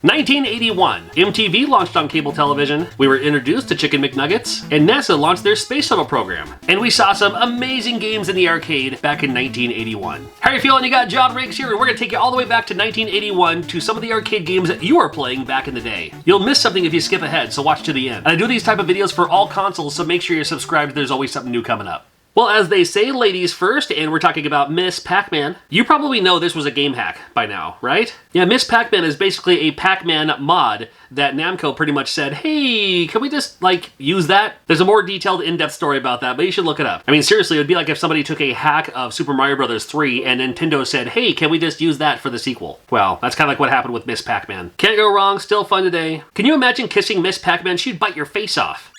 1981, MTV launched on cable television, we were introduced to Chicken McNuggets, and NASA launched their space shuttle program. And we saw some amazing games in the arcade back in 1981. How are you feeling? You got John Riggs here, and we're going to take you all the way back to 1981 to some of the arcade games that you were playing back in the day. You'll miss something if you skip ahead, so watch to the end. And I do these type of videos for all consoles, so make sure you're subscribed, there's always something new coming up. Well, as they say, ladies first, and we're talking about Miss Pac-Man. You probably know this was a game hack by now, right? Yeah, Miss Pac-Man is basically a Pac-Man mod that Namco pretty much said, hey, can we just, use that? There's a more detailed, in-depth story about that, but you should look it up. I mean, seriously, it would be like if somebody took a hack of Super Mario Bros. 3 and Nintendo said, hey, can we just use that for the sequel? Well, that's kind of like what happened with Miss Pac-Man. Can't go wrong, still fun today. Can you imagine kissing Miss Pac-Man? She'd bite your face off.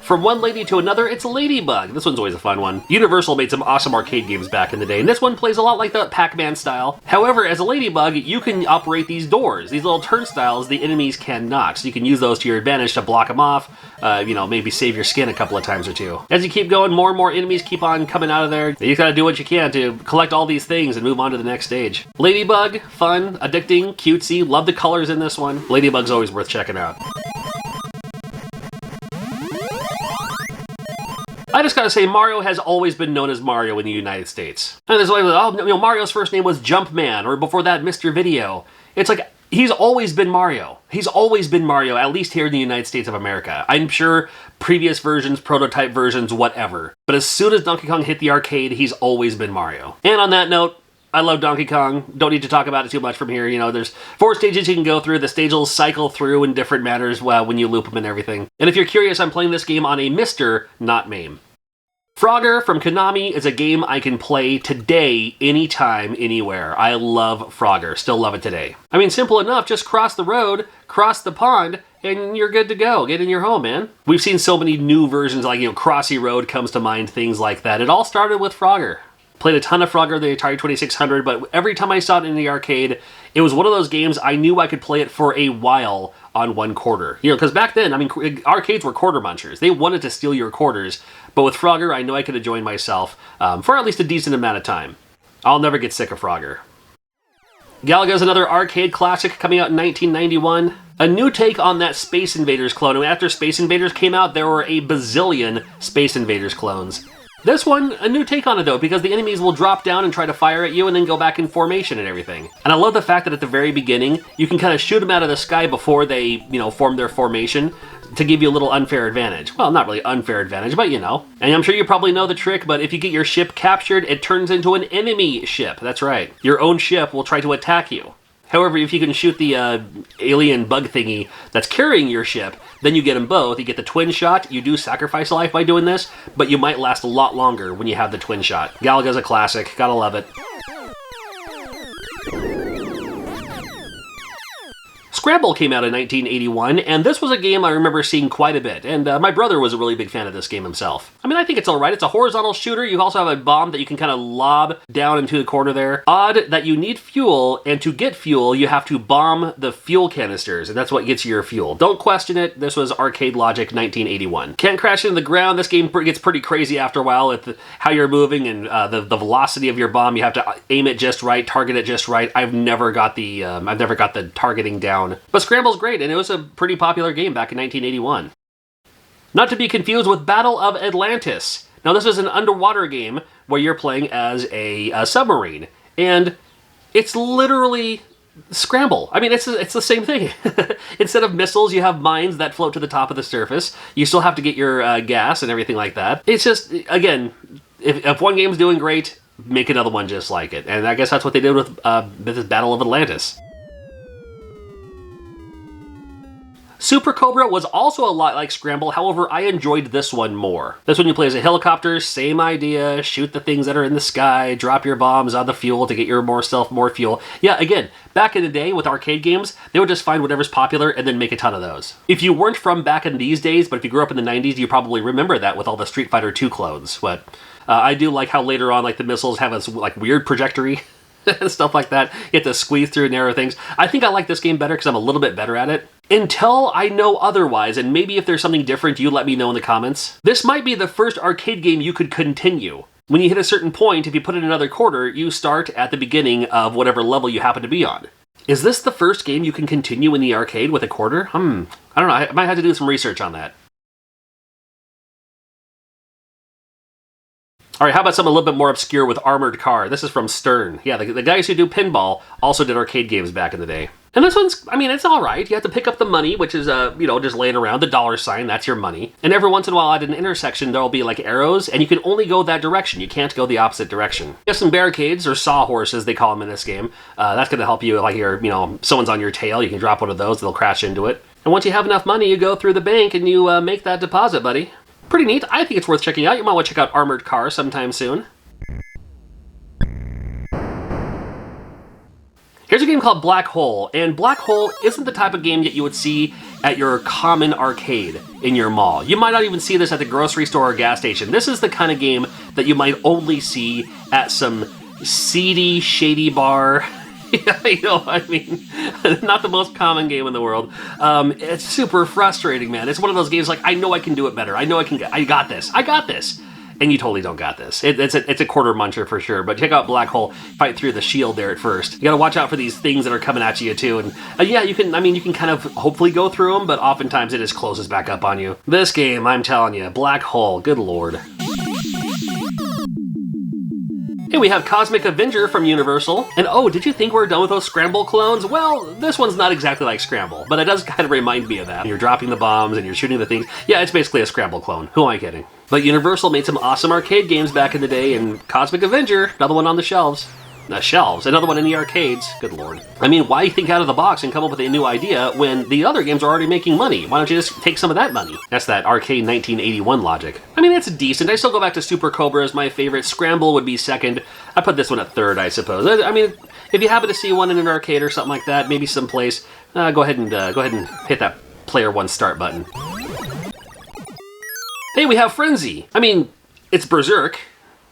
From one lady to another, it's Ladybug. This one's always a fun one. Universal made some awesome arcade games back in the day, and this one plays a lot like the Pac-Man style. However, as a Ladybug, you can operate these doors, these little turnstiles the enemies cannot, so you can use those to your advantage to block them off, maybe save your skin a couple of times or two. As you keep going, more and more enemies keep on coming out of there. You gotta do what you can to collect all these things and move on to the next stage. Ladybug, fun, addicting, cutesy, love the colors in this one. Ladybug's always worth checking out. I just gotta say, Mario has always been known as Mario in the United States. And there's Mario's first name was Jumpman, or before that, Mr. Video. It's like, he's always been Mario. He's always been Mario, at least here in the United States of America. I'm sure previous versions, prototype versions, whatever. But as soon as Donkey Kong hit the arcade, he's always been Mario. And on that note, I love Donkey Kong. Don't need to talk about it too much from here. There's 4 stages you can go through. The stage will cycle through in different manners when you loop them and everything. And if you're curious, I'm playing this game on a Mr., not MAME. Frogger from Konami is a game I can play today, anytime, anywhere. I love Frogger. Still love it today. I mean, simple enough. Just cross the road, cross the pond, and you're good to go. Get in your home, man. We've seen so many new versions, like, Crossy Road comes to mind, things like that. It all started with Frogger. Played a ton of Frogger, the Atari 2600, but every time I saw it in the arcade, it was one of those games I knew I could play it for a while on 1 quarter. Because back then, arcades were quarter munchers. They wanted to steal your quarters, but with Frogger, I know I could enjoy myself for at least a decent amount of time. I'll never get sick of Frogger. Galaga is another arcade classic coming out in 1991. A new take on that Space Invaders clone. And after Space Invaders came out, there were a bazillion Space Invaders clones. This one, a new take on it though, because the enemies will drop down and try to fire at you and then go back in formation and everything. And I love the fact that at the very beginning, you can kind of shoot them out of the sky before they, form their formation to give you a little unfair advantage. Well, not really unfair advantage, but And I'm sure you probably know the trick, but if you get your ship captured, it turns into an enemy ship. That's right. Your own ship will try to attack you. However, if you can shoot the alien bug thingy that's carrying your ship, then you get them both. You get the twin shot. You do sacrifice a life by doing this, but you might last a lot longer when you have the twin shot. Galaga's a classic. Gotta love it. Scramble came out in 1981, and this was a game I remember seeing quite a bit, and my brother was a really big fan of this game himself. I think it's alright. It's a horizontal shooter. You also have a bomb that you can kind of lob down into the corner there. Odd that you need fuel, and to get fuel, you have to bomb the fuel canisters, and that's what gets you your fuel. Don't question it. This was arcade logic 1981. Can't crash into the ground. This game gets pretty crazy after a while with how you're moving and the velocity of your bomb. You have to aim it just right, target it just right. I've never got the targeting down. But Scramble's great, and it was a pretty popular game back in 1981. Not to be confused with Battle of Atlantis. Now, this is an underwater game where you're playing as a submarine, and it's literally Scramble. It's the same thing. Instead of missiles, you have mines that float to the top of the surface. You still have to get your gas and everything like that. It's just, again, if one game's doing great, make another one just like it. And I guess that's what they did with this Battle of Atlantis. Super Cobra was also a lot like Scramble, however, I enjoyed this one more. This one you play as a helicopter, same idea, shoot the things that are in the sky, drop your bombs on the fuel to get your more fuel. Yeah, again, back in the day with arcade games, they would just find whatever's popular and then make a ton of those. If you weren't from back in these days, but if you grew up in the 90s, you probably remember that with all the Street Fighter II clones. But I do like how later on, the missiles have this weird trajectory. Stuff like that. You have to squeeze through narrow things. I think I like this game better because I'm a little bit better at it. Until I know otherwise, and maybe if there's something different, you let me know in the comments. This might be the first arcade game you could continue. When you hit a certain point, if you put in another quarter, you start at the beginning of whatever level you happen to be on. Is this the first game you can continue in the arcade with a quarter? I don't know. I might have to do some research on that. All right, how about something a little bit more obscure with Armored Car? This is from Stern. Yeah, the guys who do pinball also did arcade games back in the day. And this one's, I mean, it's all right. You have to pick up the money, which is, just laying around. The dollar sign, that's your money. And every once in a while at an intersection, there'll be like arrows, and you can only go that direction. You can't go the opposite direction. You have some barricades, or sawhorses, they call them in this game. That's going to help you, like someone's on your tail. You can drop one of those, they'll crash into it. And once you have enough money, you go through the bank and you make that deposit, buddy. Pretty neat. I think it's worth checking out. You might want to check out Armored Car sometime soon. Here's a game called Black Hole, and Black Hole isn't the type of game that you would see at your common arcade in your mall. You might not even see this at the grocery store or gas station. This is the kind of game that you might only see at some seedy, shady bar. You know what I mean? Not the most common game in the world. It's super frustrating, man. It's one of those games like, I know I can do it better. I got this. And you totally don't got this. It's a quarter muncher for sure, but check out Black Hole. Fight through the shield there at first. You gotta watch out for these things that are coming at you too, and yeah, you can kind of hopefully go through them, but oftentimes it just closes back up on you. This game, I'm telling you, Black Hole, good lord. Hey, we have Cosmic Avenger from Universal. And oh, did you think we were done with those Scramble clones? Well, this one's not exactly like Scramble, but it does kind of remind me of that. You're dropping the bombs and you're shooting the things. Yeah, it's basically a Scramble clone. Who am I kidding? But Universal made some awesome arcade games back in the day, and Cosmic Avenger, another one on the shelves. Another one in the arcades. Good lord. I mean, why think out of the box and come up with a new idea when the other games are already making money? Why don't you just take some of that money? That's that arcade 1981 logic. I mean, it's decent. I still go back to Super Cobra as my favorite. Scramble would be second. I put this one at third, I suppose. I mean, if you happen to see one in an arcade or something like that, maybe someplace, go ahead and hit that player one start button. Hey, we have Frenzy. I mean, it's Berserk.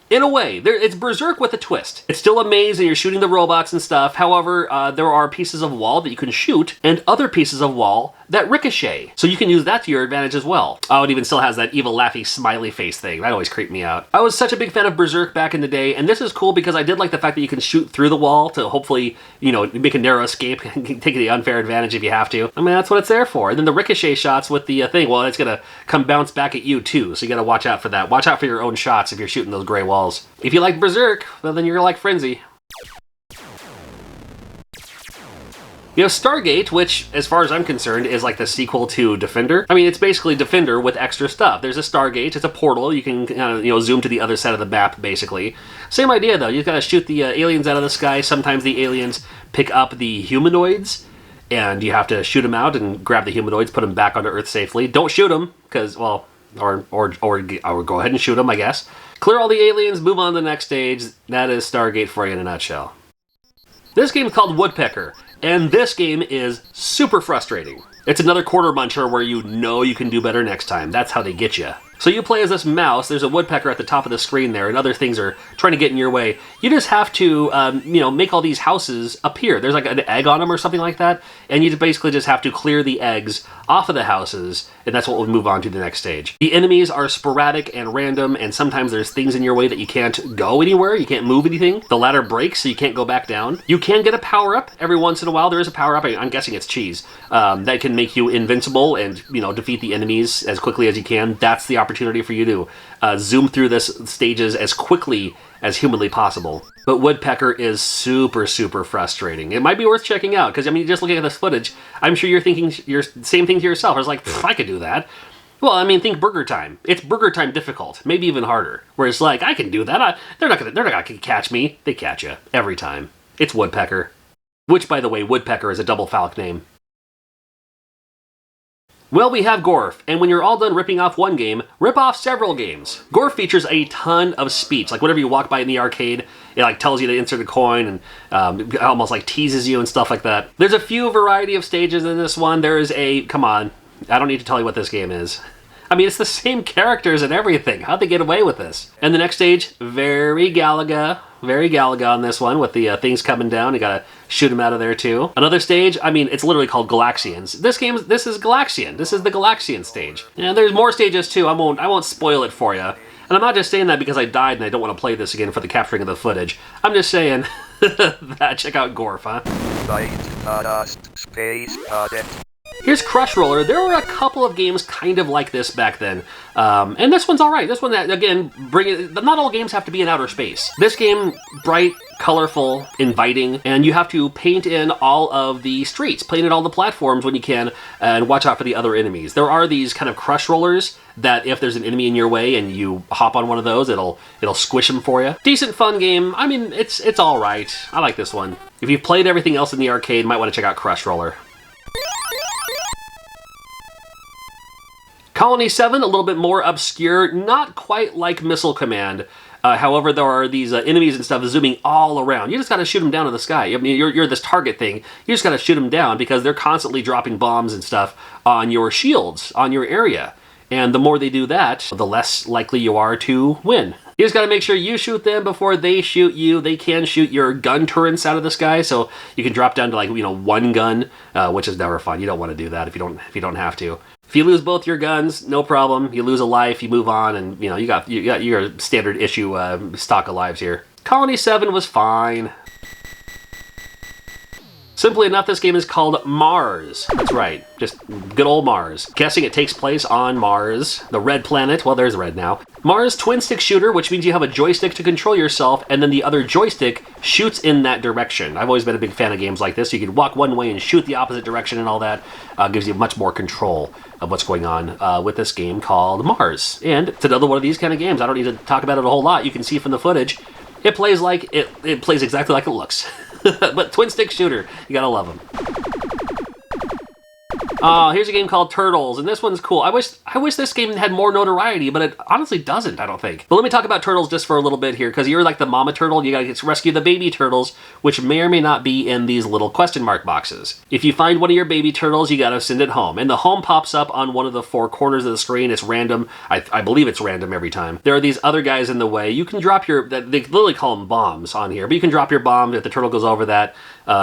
In a way, it's Berserk with a twist. It's still a maze and you're shooting the robots and stuff. However, there are pieces of wall that you can shoot and other pieces of wall that ricochet. So you can use that to your advantage as well. Oh, it even still has that evil, laughy, smiley face thing. That always creeped me out. I was such a big fan of Berserk back in the day, and this is cool because I did like the fact that you can shoot through the wall to hopefully, make a narrow escape and take the unfair advantage if you have to. I mean, that's what it's there for. And then the ricochet shots with the thing, well, it's gonna come bounce back at you too, so you gotta watch out for that. Watch out for your own shots if you're shooting those gray walls. If you like Berserk, well, then you're like Frenzy. You have Stargate, which, as far as I'm concerned, is like the sequel to Defender. I mean, it's basically Defender with extra stuff. There's a Stargate, it's a portal, you can zoom to the other side of the map, basically. Same idea, though. You've got to shoot the aliens out of the sky. Sometimes the aliens pick up the humanoids, and you have to shoot them out and grab the humanoids, put them back onto Earth safely. Don't shoot them, because, well, or go ahead and shoot them, I guess. Clear all the aliens, move on to the next stage. That is Stargate for you in a nutshell. This game is called Woodpecker. And this game is super frustrating. It's another quarter muncher where you know you can do better next time. That's how they get you. So you play as this mouse, there's a woodpecker at the top of the screen there, and other things are trying to get in your way. You just have to, make all these houses appear. There's like an egg on them or something like that, and you basically just have to clear the eggs off of the houses, and that's what we'll move on to the next stage. The enemies are sporadic and random, and sometimes there's things in your way that you can't go anywhere, you can't move anything. The ladder breaks, so you can't go back down. You can get a power-up every once in a while. There is a power-up, I'm guessing it's cheese, that can make you invincible and, defeat the enemies as quickly as you can. That's the opportunity for you to zoom through this stages as quickly as humanly possible. But Woodpecker is super, super frustrating. It might be worth checking out, because, just looking at this footage, I'm sure you're thinking your same thing to yourself. I was like, I could do that. Well, think Burger Time. It's Burger Time difficult, maybe even harder. Whereas, I can do that. They're not gonna catch me. They catch you every time. It's Woodpecker. Which, by the way, Woodpecker is a double phallic name. Well, we have Gorf, and when you're all done ripping off one game, rip off several games. Gorf features a ton of speech, like whenever you walk by in the arcade, it tells you to insert a coin and almost teases you and stuff like that. There's a few variety of stages in this one. There is come on, I don't need to tell you what this game is. It's the same characters and everything. How'd they get away with this? And the next stage, very Galaga on this one with the things coming down. You gotta shoot them out of there too. Another stage, it's literally called Galaxians. This is Galaxian. This is the Galaxian stage. And there's more stages too. I won't spoil it for you. And I'm not just saying that because I died and I don't want to play this again for the capturing of the footage. I'm just saying that. Check out Gorf, huh? Space Cadet. Here's Crush Roller. There were a couple of games kind of like this back then, and this one's all right. This one, again, not all games have to be in outer space. This game, bright, colorful, inviting, and you have to paint in all of the streets, paint in all the platforms when you can, and watch out for the other enemies. There are these kind of Crush Rollers that if there's an enemy in your way and you hop on one of those, it'll squish them for you. Decent, fun game. I mean, it's all right. I like this one. If you've played everything else in the arcade, you might want to check out Crush Roller. Colony 7, a little bit more obscure, not quite like Missile Command. However, there are these enemies and stuff zooming all around. You just got to shoot them down to the sky. I mean, you're this target thing. You just got to shoot them down because they're constantly dropping bombs and stuff on your shields, on your area. And the more they do that, the less likely you are to win. You just got to make sure you shoot them before they shoot you. They can shoot your gun turrets out of the sky, so you can drop down to one gun, which is never fun. You don't want to do that if you don't have to. If you lose both your guns, no problem. You lose a life, you move on, and you got your standard issue stock of lives here. Colony 7 was fine. Simply enough, this game is called Mars. That's right, just good old Mars. Guessing it takes place on Mars, the red planet. Well, there's red now. Mars twin stick shooter, which means you have a joystick to control yourself, and then the other joystick shoots in that direction. I've always been a big fan of games like this. You can walk one way and shoot the opposite direction and all that. Gives you much more control of what's going on with this game called Mars. And it's another one of these kind of games. I don't need to talk about it a whole lot. You can see from the footage, it plays like it plays exactly like it looks. But twin stick shooter, you gotta love them. Here's a game called Turtles, and this one's cool. I wish this game had more notoriety, but it honestly doesn't, I don't think. But let me talk about Turtles just for a little bit here, because you're like the mama turtle, you gotta rescue the baby turtles, which may or may not be in these little question mark boxes. If you find one of your baby turtles, you gotta send it home, and the home pops up on one of the four corners of the screen. It's random. I believe it's random every time. There are these other guys in the way. You can drop they literally call them bombs on here, but you can drop your bomb if the turtle goes over that,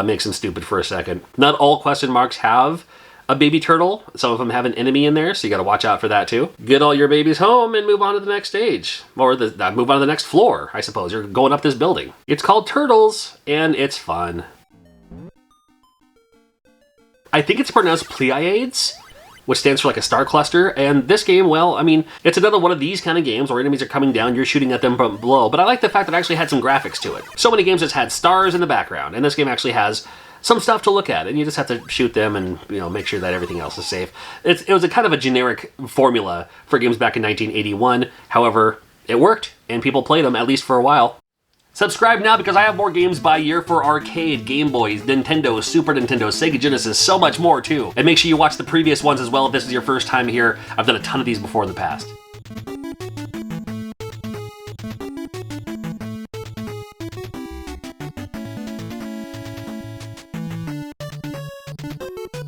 makes them stupid for a second. Not all question marks have a baby turtle. Some of them have an enemy in there, so you got to watch out for that too. Get all your babies home and move on to the next stage. Or move on to the next floor, I suppose. You're going up this building. It's called Turtles, and it's fun. I think it's pronounced Pleiades, which stands for like a star cluster. And this game, well, I mean, it's another one of these kind of games where enemies are coming down, you're shooting at them from below. But I like the fact that it actually had some graphics to it. So many games just had stars in the background, and this game actually has some stuff to look at, and you just have to shoot them and make sure that everything else is safe. It was a kind of a generic formula for games back in 1981. However, it worked, and people played them, at least for a while. Subscribe now because I have more games by year for arcade, Game Boys, Nintendo, Super Nintendo, Sega Genesis, so much more too. And make sure you watch the previous ones as well if this is your first time here. I've done a ton of these before in the past.